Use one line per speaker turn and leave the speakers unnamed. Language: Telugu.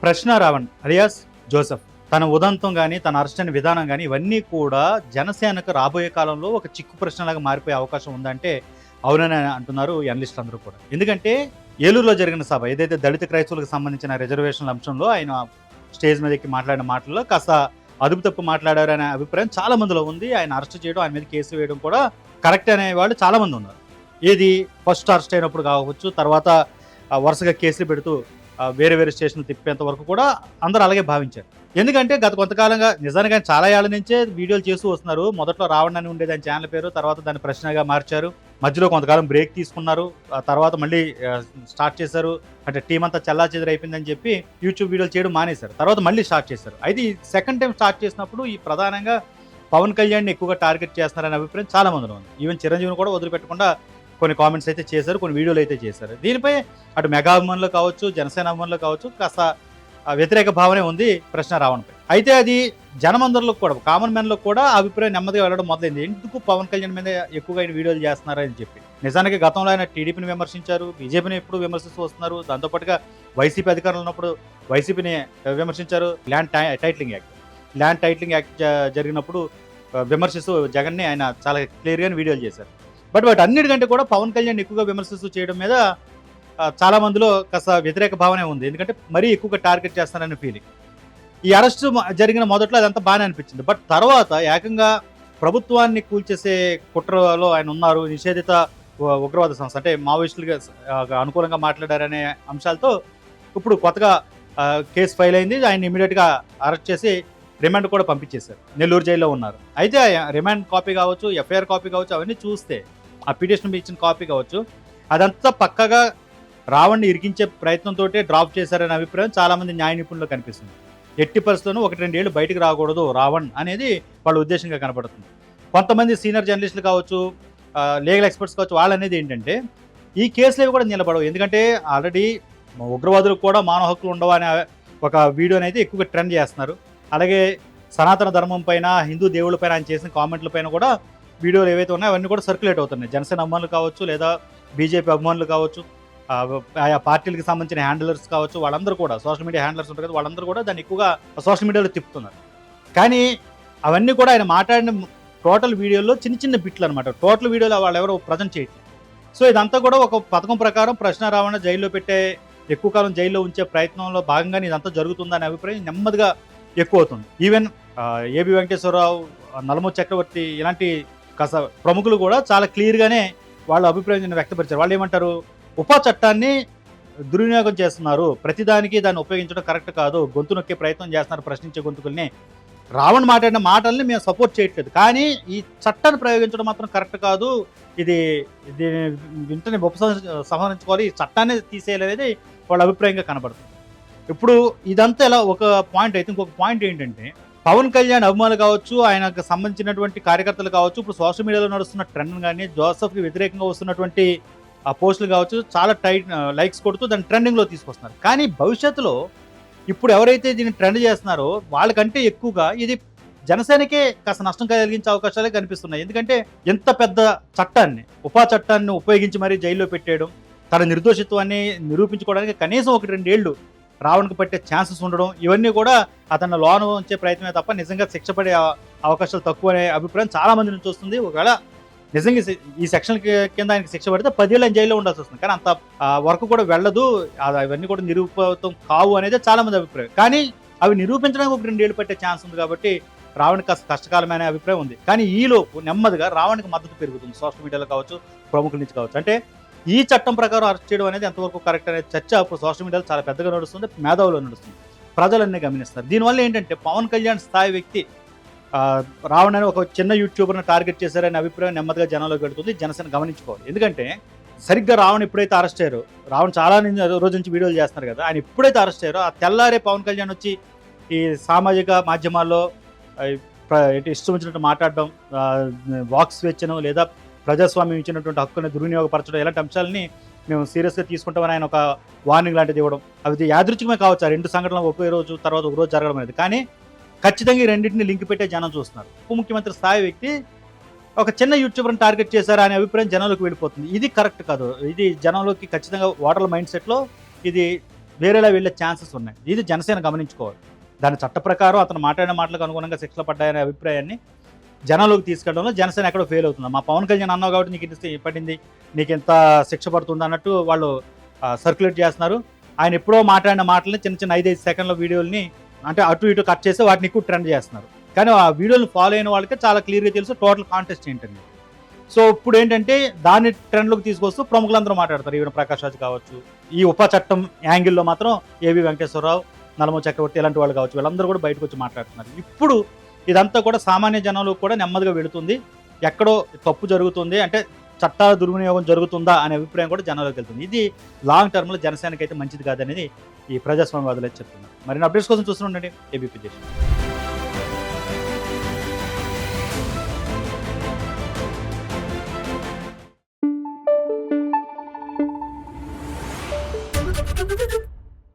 ప్రశ్న రావణ్ అలియాస్ జోసెఫ్ తన ఉదంతం కానీ తన అరెస్ట్ అయిన విధానం కానీ ఇవన్నీ కూడా జనసేనకు రాబోయే కాలంలో ఒక చిక్కు ప్రశ్నలాగా మారిపోయే అవకాశం ఉందంటే అవునని అంటున్నారు ఎనలిస్టులు అందరూ కూడా. ఎందుకంటే ఏలూరులో జరిగిన సభ ఏదైతే దళిత క్రైస్తవులకు సంబంధించిన రిజర్వేషన్ల అంశంలో ఆయన స్టేజ్ మీద ఎక్కి మాట్లాడిన మాటల్లో కాస్త అదుపు తప్పు మాట్లాడారనే అభిప్రాయం చాలా మందిలో ఉంది. ఆయన అరెస్ట్ చేయడం, ఆయన మీద కేసు వేయడం కూడా కరెక్ట్ అనే వాళ్ళు చాలా మంది ఉన్నారు. ఏది ఫస్ట్ అరెస్ట్ అయినప్పుడు కావచ్చు, తర్వాత వరుసగా కేసులు పెడుతూ వేరే వేరే స్టేషన్లు తిప్పేంత వరకు కూడా అందరూ అలాగే భావించారు. ఎందుకంటే గత కొంతకాలంగా నిజానికి చాలా ఏళ్ల నుంచే వీడియోలు చేస్తూ వస్తున్నారు. మొదట్లో రావణ్ అని ఉండేది ఆయన ఛానల్ పేరు, తర్వాత దాన్ని ప్రశ్నగా మార్చారు. మధ్యలో కొంతకాలం బ్రేక్ తీసుకున్నారు, తర్వాత మళ్ళీ స్టార్ట్ చేశారు. అంటే టీం అంతా చెల్లాచెదరైపోయిందని చెప్పి యూట్యూబ్ వీడియోలు చేయడం మానేశారు. తర్వాత మళ్ళీ స్టార్ట్ చేశారు. అయితే ఈ సెకండ్ టైం స్టార్ట్ చేసినప్పుడు ఈ ప్రధానంగా పవన్ కళ్యాణ్ని ఎక్కువగా టార్గెట్ చేస్తున్నారనే అభిప్రాయం చాలా మందిలో ఉంది. ఈవెన్ చిరంజీవిని కూడా వదిలిపెట్టకుండా కొన్ని కామెంట్స్ అయితే చేశారు, కొన్ని వీడియోలు అయితే చేశారు. దీనిపై అటు మెగా అభిమానులు కావచ్చు, జనసేన అభిమానులు కావచ్చు, కాస్త వ్యతిరేక భావనే ఉంది ప్రశ్న రావణ్పై. అయితే అది జనమందరిలో కూడా, కామన్ మ్యాన్లో కూడా అభిప్రాయం నెమ్మదిగా వెళ్ళడం మొదలైంది. ఎందుకు పవన్ కళ్యాణ్ మీద ఎక్కువగా ఆయన వీడియోలు చేస్తున్నారని చెప్పి. నిజానికి గతంలో ఆయన టీడీపీని విమర్శించారు, బీజేపీని ఎప్పుడు విమర్శిస్తూ వస్తున్నారు. దాంతోపాటుగా వైసీపీ అధికారంలో ఉన్నప్పుడు వైసీపీని విమర్శించారు. ల్యాండ్ టైటిలింగ్ యాక్ట్ జరిగినప్పుడు విమర్శిస్తూ జగన్ని ఆయన చాలా క్లియర్గానే వీడియోలు చేశారు. బట్ వాటి అన్నిటికంటే కూడా పవన్ కళ్యాణ్ ఎక్కువగా విమర్శిస్తూ చేయడం మీద చాలా మందిలో కాస్త వ్యతిరేక భావనే ఉంది. ఎందుకంటే మరీ ఎక్కువగా టార్గెట్ చేస్తాననే ఫీలింగ్. ఈ అరెస్టు జరిగిన మొదట్లో అదంతా బాగానే అనిపించింది. బట్ తర్వాత ఏకంగా ప్రభుత్వాన్ని కూల్చేసే కుట్రలో ఆయన ఉన్నారు, నిషేధిత ఉగ్రవాద సంస్థ అంటే మావోయిస్టులుగా అనుకూలంగా మాట్లాడారనే అంశాలతో ఇప్పుడు కొత్తగా కేసు ఫైల్ అయింది. ఆయన ఇమీడియట్గా అరెస్ట్ చేసి రిమాండ్ కూడా పంపించేశారు. నెల్లూరు జైల్లో ఉన్నారు. అయితే రిమాండ్ కాపీ కావచ్చు, ఎఫ్ఐఆర్ కాపీ కావచ్చు, అవన్నీ చూస్తే ఆ పిటిషన్ ఇచ్చిన కాపీ కావచ్చు, అదంతా పక్కగా రావణ్ని ఇరికించే ప్రయత్నంతో డ్రాప్ చేశారనే అభిప్రాయం చాలామంది న్యాయ నిపుణులు కనిపిస్తుంది. ఎట్టి పరిస్థితుల్లోనూ 1-2 ఏళ్ళు బయటకు రాకూడదు రావణ్ అనేది వాళ్ళ ఉద్దేశంగా కనపడుతుంది. కొంతమంది సీనియర్ జర్నలిస్టులు కావచ్చు, లీగల్ ఎక్స్పర్ట్స్ కావచ్చు, వాళ్ళు అనేది ఏంటంటే ఈ కేసులు కూడా నిలబడవు. ఎందుకంటే ఆల్రెడీ ఉగ్రవాదులకు కూడా మానవ హక్కులు ఉండవు అనే ఒక వీడియోని అయితే ఎక్కువగా ట్రెండ్ చేస్తున్నారు. అలాగే సనాతన ధర్మం పైన, హిందూ దేవుళ్ళ పైన ఆయన చేసిన కామెంట్ల పైన కూడా వీడియోలు ఏవైతే ఉన్నాయో అవన్నీ కూడా సర్క్యులేట్ అవుతున్నాయి. జనసేన అభిమానులు కావచ్చు, లేదా బీజేపీ అభిమానులు కావచ్చు, ఆయా పార్టీలకు సంబంధించిన హ్యాండిలర్స్ కావచ్చు, వాళ్ళందరూ కూడా సోషల్ మీడియా హ్యాండిలర్స్ ఉంటారు కదా, వాళ్ళందరూ కూడా దాన్ని ఎక్కువగా సోషల్ మీడియాలో తిప్పుతున్నారు. కానీ అవన్నీ కూడా ఆయన మాట్లాడిన టోటల్ వీడియోలో చిన్న చిన్న బిట్లు అనమాట. టోటల్ వీడియోలో వాళ్ళు ఎవరో ప్రజెంట్ చేయట్లేదు. సో ఇదంతా కూడా ఒక పథకం ప్రకారం ప్రశ్న రావణ జైల్లో పెట్టే, ఎక్కువ కాలం జైల్లో ఉంచే ప్రయత్నంలో భాగంగానే ఇదంతా జరుగుతుందనే అభిప్రాయం నెమ్మదిగా ఎక్కువ అవుతుంది. ఈవెన్ ఏబి వెంకటేశ్వరరావు, నల్లమూరి చక్రవర్తి ఇలాంటి కాస్త ప్రముఖులు కూడా చాలా క్లియర్గానే వాళ్ళ అభిప్రాయం వ్యక్తపరిచారు. వాళ్ళు ఏమంటారు, ఉపా చట్టాన్ని దుర్వినియోగం చేస్తున్నారు, ప్రతిదానికి దాన్ని ఉపయోగించడం కరెక్ట్ కాదు, గొంతు నొక్కే ప్రయత్నం చేస్తున్నారు ప్రశ్నించే గొంతుకుల్ని. రావణ్ మాట్లాడిన మాటల్ని మేము సపోర్ట్ చేయట్లేదు, కానీ ఈ చట్టాన్ని ప్రయోగించడం మాత్రం కరెక్ట్ కాదు, ఇది వెంటనే ఉపసంహరించుకోవాలి, ఈ చట్టాన్ని తీసేయాలనేది వాళ్ళ అభిప్రాయంగా కనబడుతుంది. ఇప్పుడు ఇదంతా ఇలా ఒక పాయింట్ అయితే, ఇంకొక పాయింట్ ఏంటంటే పవన్ కళ్యాణ్ అభిమానులు కావచ్చు, ఆయనకు సంబంధించినటువంటి కార్యకర్తలు కావచ్చు, ఇప్పుడు సోషల్ మీడియాలో నడుస్తున్న ట్రెండ్ కానీ, జోసెఫ్కి వ్యతిరేకంగా వస్తున్నటువంటి ఆ పోస్టులు కావచ్చు, చాలా లైక్స్ కొడుతూ దాన్ని ట్రెండింగ్లో తీసుకొస్తున్నారు. కానీ భవిష్యత్తులో ఇప్పుడు ఎవరైతే దీన్ని ట్రెండ్ చేస్తున్నారో వాళ్ళకంటే ఎక్కువగా ఇది జనసేనకే కాస్త నష్టం కలిగించే అవకాశాలే కనిపిస్తున్నాయి. ఎందుకంటే ఎంత పెద్ద చట్టాన్ని, ఉపా చట్టాన్ని ఉపయోగించి మరీ జైల్లో పెట్టేయడం, తన నిర్దోషిత్వాన్ని నిరూపించుకోవడానికి కనీసం 1-2 ఏళ్ళు రావణ్కి పట్టే ఛాన్సెస్ ఉండడం, ఇవన్నీ కూడా అతన్ని లోన ఉంచే ప్రయత్నమే తప్ప నిజంగా శిక్ష పడే అవకాశాలు తక్కువ అనే అభిప్రాయం చాలా మంది నుంచి వస్తుంది. ఒకవేళ నిజంగా ఈ సెక్షన్ కింద ఆయనకి శిక్ష పడితే 10 ఏళ్ళు ఆయన జైల్లో ఉండాల్సి వస్తుంది. కానీ అంత వరకు కూడా వెళ్ళదు, అవన్నీ కూడా నిరూపితం కావు అనేది చాలా మంది అభిప్రాయం. కానీ అవి నిరూపించడానికి 1-2 ఏళ్ళు పట్టే ఛాన్స్ ఉంది కాబట్టి రావణ్కి కాస్త కష్టకాలమైన అభిప్రాయం ఉంది. కానీ ఈలోపు నెమ్మదిగా రావణ్కి మద్దతు పెరుగుతుంది, సోషల్ మీడియాలో కావచ్చు, ప్రముఖుల నుంచి కావచ్చు. అంటే ఈ చట్టం ప్రకారం అరెస్ట్ చేయడం అనేది ఎంతవరకు కరెక్ట్ అనే చర్చ ఇప్పుడు సోషల్ మీడియాలో చాలా పెద్దగా నడుస్తుంది, మేధావులో నడుస్తుంది, ప్రజలన్నీ గమనిస్తారు. దీనివల్ల ఏంటంటే పవన్ కళ్యాణ్ స్థాయి వ్యక్తి రావణ్ అని ఒక చిన్న యూట్యూబర్ని టార్గెట్ చేశారనే అభిప్రాయం నెమ్మదిగా జనంలోకి వెళ్తుంది. జనసేన గమనించుకోవాలి. ఎందుకంటే సరిగ్గా రావణ్ ఎప్పుడైతే అరెస్ట్ అయ్యారో, రావణ్ చాలా రోజు నుంచి వీడియోలు చేస్తున్నారు కదా, ఆయన ఎప్పుడైతే అరెస్ట్ అయ్యారో ఆ తెల్లారే పవన్ కళ్యాణ్ వచ్చి ఈ సామాజిక మాధ్యమాల్లో ఇష్టం వచ్చినట్టు మాట్లాడడం, వాక్ స్వేచ్ఛను లేదా ప్రజాస్వామ్యం ఇచ్చినటువంటి హక్కుని దుర్వినియోగపరచడం, ఇలాంటి అంశాలని మేము సీరియస్గా తీసుకుంటామని ఆయన ఒక వార్నింగ్ లాంటిది ఇవ్వడం, అవి యాదృచ్ఛికమే కావచ్చు. ఆ 2 సంఘటనలు ఒకే రోజు తర్వాత ఒక రోజు జరగడం అనేది, కానీ ఖచ్చితంగా ఈ రెండింటిని లింక్ పెట్టే జనం చూస్తున్నారు. ఉప ముఖ్యమంత్రి స్థాయి వ్యక్తి ఒక చిన్న యూట్యూబర్ని టార్గెట్ చేశారా అనే అభిప్రాయం జనంలోకి వెళ్ళిపోతుంది. ఇది కరెక్ట్ కాదు. ఇది జనంలోకి ఖచ్చితంగా ఓటర్ల మైండ్ సెట్లో ఇది వేరేలా వెళ్ళే ఛాన్సెస్ ఉన్నాయి. ఇది జనసేన గమనించుకోవాలి. దాని చట్ట ప్రకారం అతను మాట్లాడిన మాటలకు అనుగుణంగా శిక్షలు పడ్డాయనే అభిప్రాయాన్ని జనంలోకి తీసుకెళ్లడంలో జనసేన ఎక్కడో ఫెయిల్ అవుతుంది. మా పవన్ కళ్యాణ్ అన్నావు కాబట్టి నీకు ఇంత పడింది, నీకు ఇంత శిక్ష పడుతుంది అన్నట్టు వాళ్ళు సర్క్యులేట్ చేస్తున్నారు. ఆయన ఎప్పుడో మాట్లాడిన మాటలని చిన్న చిన్న 5-5 సెకండ్ల వీడియోల్ని అంటే అటు ఇటు కట్ చేసి వాటిని ఎక్కువ ట్రెండ్ చేస్తున్నారు. కానీ ఆ వీడియోని ఫాలో అయిన వాళ్ళకి చాలా క్లియర్గా తెలుసు టోటల్ కాంటెస్ట్ ఏంటని. సో ఇప్పుడు ఏంటంటే దాన్ని ట్రెండ్లోకి తీసుకొస్తూ ప్రముఖులందరూ మాట్లాడతారు. ఈవెన్ ప్రకాష్ రాజ్ కావచ్చు, ఈ ఉప చట్టం యాంగిల్లో మాత్రం ఏవి వెంకటేశ్వరరావు, నల్లమో చక్రవర్తి ఇలాంటి వాళ్ళు కావచ్చు, వీళ్ళందరూ కూడా బయటకు వచ్చి మాట్లాడుతున్నారు. ఇప్పుడు ఇదంతా కూడా సామాన్య జనంలోకి కూడా నెమ్మదిగా వెళుతుంది. ఎక్కడో తప్పు జరుగుతుంది అంటే చట్టాల దుర్వినియోగం జరుగుతుందా అనే అభిప్రాయం కూడా జనంలోకి వెళ్తుంది. ఇది లాంగ్ టర్మ్లో జనసేనకి అయితే మంచిది కాదనేది ఈ ప్రజాస్వామ్యవాదులు అయితే చెప్తున్నారు. మరిన్ని అప్డేట్స్ కోసం చూస్తుండండి ఏబీపీ దేశం.